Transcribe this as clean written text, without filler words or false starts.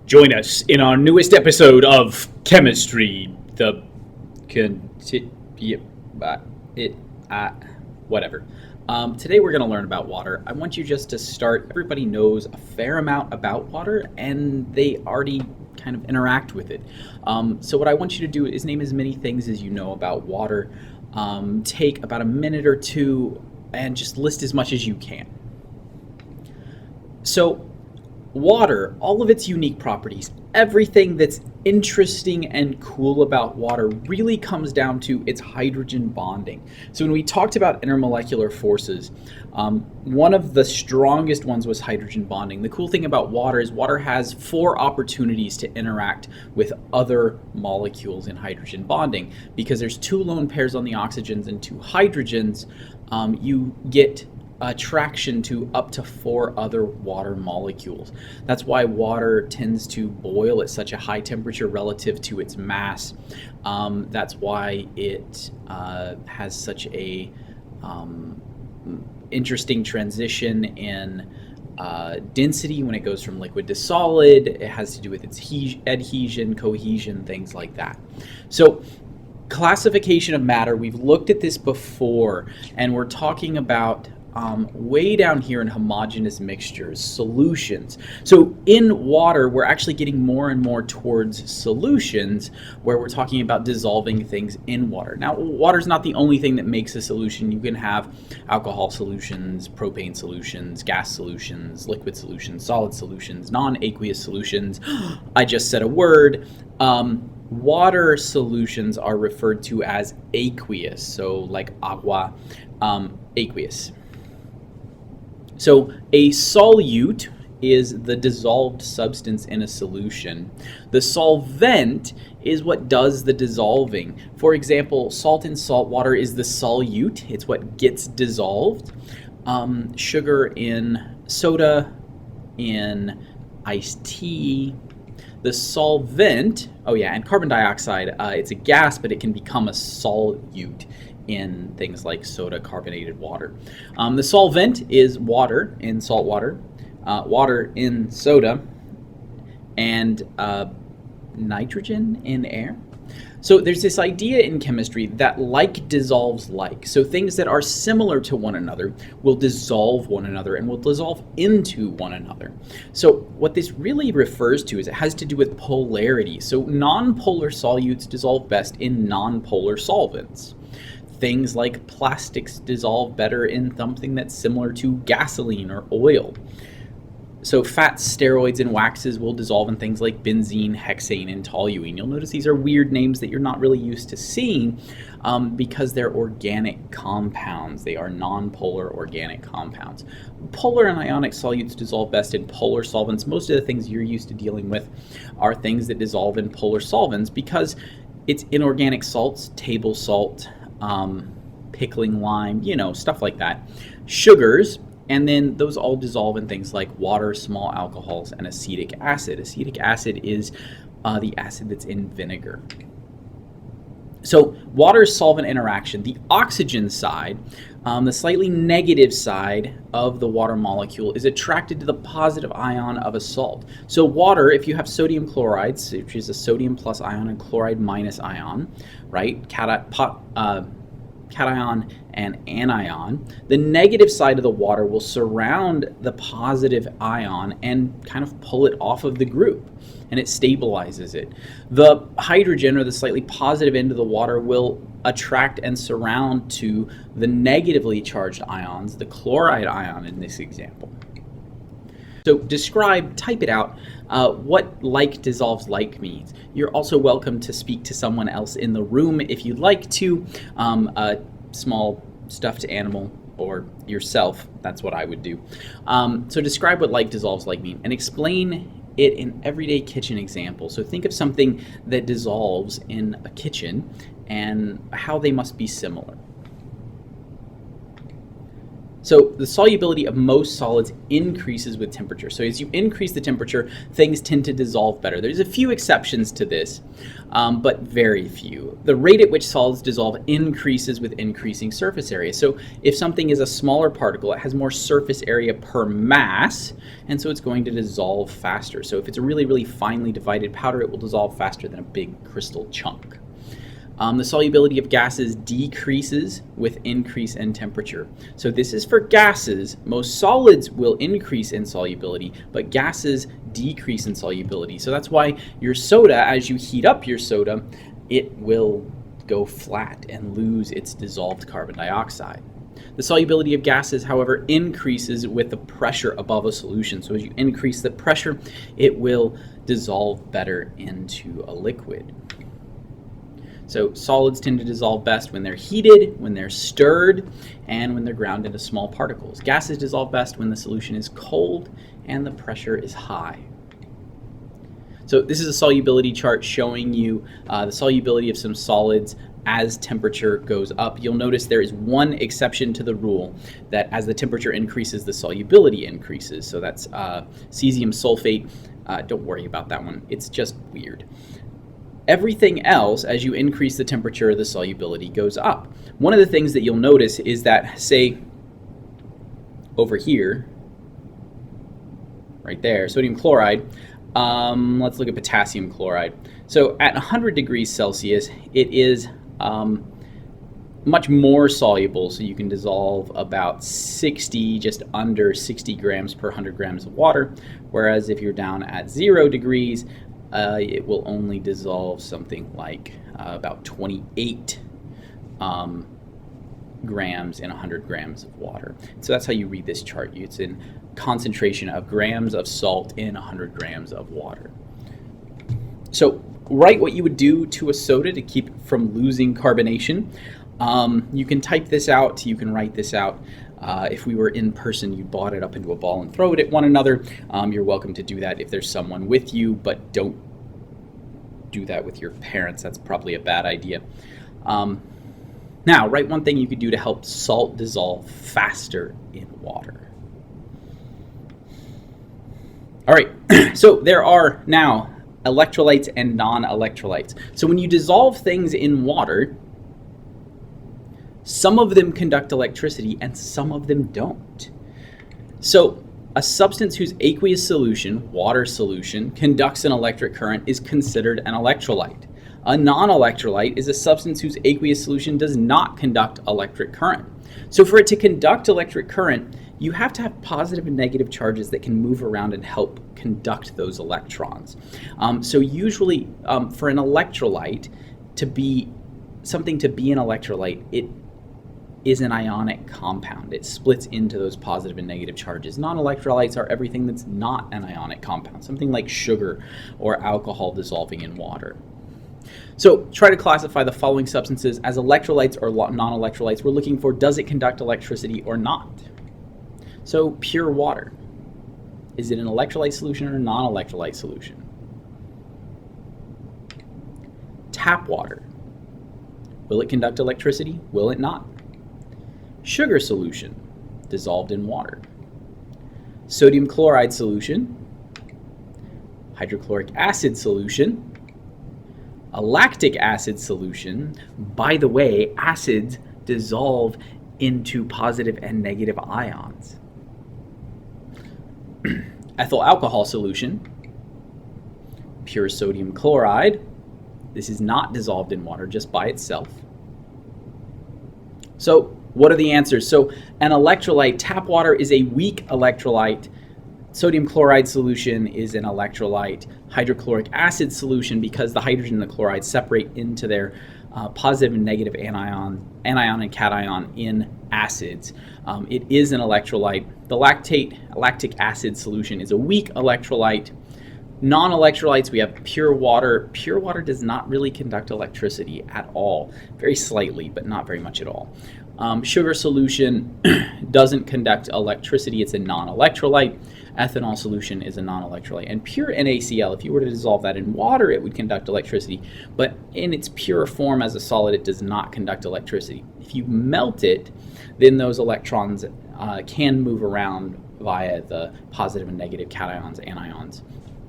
Join us in our newest episode of Chemistry. Whatever. Today we're going to learn about water. I want you just to start. Everybody knows a fair amount about water, and they already kind of interact with it. So what I want you to do is name as many things as you know about water. Take about a minute or two and just list as much as you can. So water, all of its unique properties, everything that's interesting and cool about water really comes down to its hydrogen bonding. So when we talked about intermolecular forces, one of the strongest ones was hydrogen bonding. The cool thing about water is water has 4 opportunities to interact with other molecules in hydrogen bonding. Because there's 2 lone pairs on the oxygens and 2 hydrogens, you get attraction to up to 4 other water molecules. That's why water tends to boil at such a high temperature relative to its mass. That's why it has such a interesting transition in density when it goes from liquid to solid. It has to do with its adhesion, cohesion, things like that. So classification of matter, we've looked at this before, and we're talking about way down here in homogeneous mixtures, solutions. So in water, we're actually getting more and more towards solutions where we're talking about dissolving things in water. Now, water's not the only thing that makes a solution. You can have alcohol solutions, propane solutions, gas solutions, liquid solutions, solid solutions, non-aqueous solutions. I just said a word. Water solutions are referred to as aqueous, so like agua, aqueous. So a solute is the dissolved substance in a solution. The solvent is what does the dissolving. For example, salt in salt water is the solute. It's what gets dissolved. Sugar in soda, in iced tea. The solvent, and carbon dioxide, it's a gas, but it can become a solute in things like soda, carbonated water. The solvent is water in salt water, water in soda, and nitrogen in air. So there's this idea in chemistry that like dissolves like. So things that are similar to one another will dissolve one another and will dissolve into one another. So what this really refers to is it has to do with polarity. So nonpolar solutes dissolve best in nonpolar solvents. Things like plastics dissolve better in something that's similar to gasoline or oil. So fats, steroids, and waxes will dissolve in things like benzene, hexane, and toluene. You'll notice these are weird names that you're not really used to seeing because they're organic compounds. They are nonpolar organic compounds. Polar and ionic solutes dissolve best in polar solvents. Most of the things you're used to dealing with are things that dissolve in polar solvents because it's inorganic salts, table salt, pickling lime, stuff like that. Sugars, and then those all dissolve in things like water, small alcohols, and acetic acid. Acetic acid is the acid that's in vinegar. So water-solvent interaction, the oxygen side, the slightly negative side of the water molecule is attracted to the positive ion of a salt. So water, if you have sodium chloride, which is a sodium plus ion and chloride minus ion, right? Cation and anion, the negative side of the water will surround the positive ion and kind of pull it off of the group, and it stabilizes it. The hydrogen, or the slightly positive end of the water, will attract and surround to the negatively charged ions, the chloride ion in this example. So type it out, what like dissolves like means. You're also welcome to speak to someone else in the room if you'd like to, a small stuffed animal or yourself. That's what I would do. So describe what like dissolves like mean and explain it in everyday kitchen example. So think of something that dissolves in a kitchen and how they must be similar. So the solubility of most solids increases with temperature. So as you increase the temperature, things tend to dissolve better. There's a few exceptions to this, but very few. The rate at which solids dissolve increases with increasing surface area. So if something is a smaller particle, it has more surface area per mass, and so it's going to dissolve faster. So if it's a really, really finely divided powder, it will dissolve faster than a big crystal chunk. The solubility of gases decreases with increase in temperature. So this is for gases. Most solids will increase in solubility, but gases decrease in solubility. So that's why your soda, as you heat up your soda, it will go flat and lose its dissolved carbon dioxide. The solubility of gases, however, increases with the pressure above a solution. So as you increase the pressure, it will dissolve better into a liquid. So solids tend to dissolve best when they're heated, when they're stirred, and when they're ground into small particles. Gases dissolve best when the solution is cold and the pressure is high. So this is a solubility chart showing you the solubility of some solids as temperature goes up. You'll notice there is one exception to the rule, that as the temperature increases, the solubility increases. So that's cesium sulfate. Don't worry about that one. It's just weird. Everything else, as you increase the temperature, the solubility goes up. One of the things that you'll notice is that, say, over here, right there, sodium chloride, let's look at potassium chloride. So at 100 degrees Celsius, it is much more soluble, so you can dissolve about 60, just under 60 grams per 100 grams of water, whereas if you're down at 0 degrees, it will only dissolve something like about 28 grams in 100 grams of water. So that's how you read this chart. It's in concentration of grams of salt in 100 grams of water. So write what you would do to a soda to keep it from losing carbonation. You can type this out, you can write this out. If we were in person, you balled it up into a ball and throw it at one another. You're welcome to do that if there's someone with you, but don't do that with your parents. That's probably a bad idea. Now, write one thing you could do to help salt dissolve faster in water. All right, so there are now electrolytes and non-electrolytes. So when you dissolve things in water, some of them conduct electricity and some of them don't. So a substance whose aqueous solution, water solution, conducts an electric current is considered an electrolyte. A non-electrolyte is a substance whose aqueous solution does not conduct electric current. So for it to conduct electric current, you have to have positive and negative charges that can move around and help conduct those electrons. So usually for an electrolyte to be something to be an electrolyte, it is an ionic compound. It splits into those positive and negative charges. Non-electrolytes are everything that's not an ionic compound, something like sugar or alcohol dissolving in water. So try to classify the following substances as electrolytes or non-electrolytes. We're looking for, does it conduct electricity or not? So pure water, is it an electrolyte solution or a non-electrolyte solution? Tap water, will it conduct electricity? Will it not? Sugar solution, dissolved in water. Sodium chloride solution, hydrochloric acid solution, a lactic acid solution. By the way, acids dissolve into positive and negative ions. Ethyl alcohol solution, pure sodium chloride. This is not dissolved in water, just by itself. So what are the answers? So an electrolyte, tap water is a weak electrolyte. Sodium chloride solution is an electrolyte. Hydrochloric acid solution, because the hydrogen and the chloride separate into their positive and negative anion and cation in acids. It is an electrolyte. The lactic acid solution is a weak electrolyte. Non-electrolytes, we have pure water. Pure water does not really conduct electricity at all. Very slightly, but not very much at all. Sugar solution doesn't conduct electricity. It's a non-electrolyte. ethanol solution is a non-electrolyte. And pure NaCl, if you were to dissolve that in water, it would conduct electricity. But in its pure form as a solid, it does not conduct electricity. If you melt it, then those electrons can move around via the positive and negative cations, anions.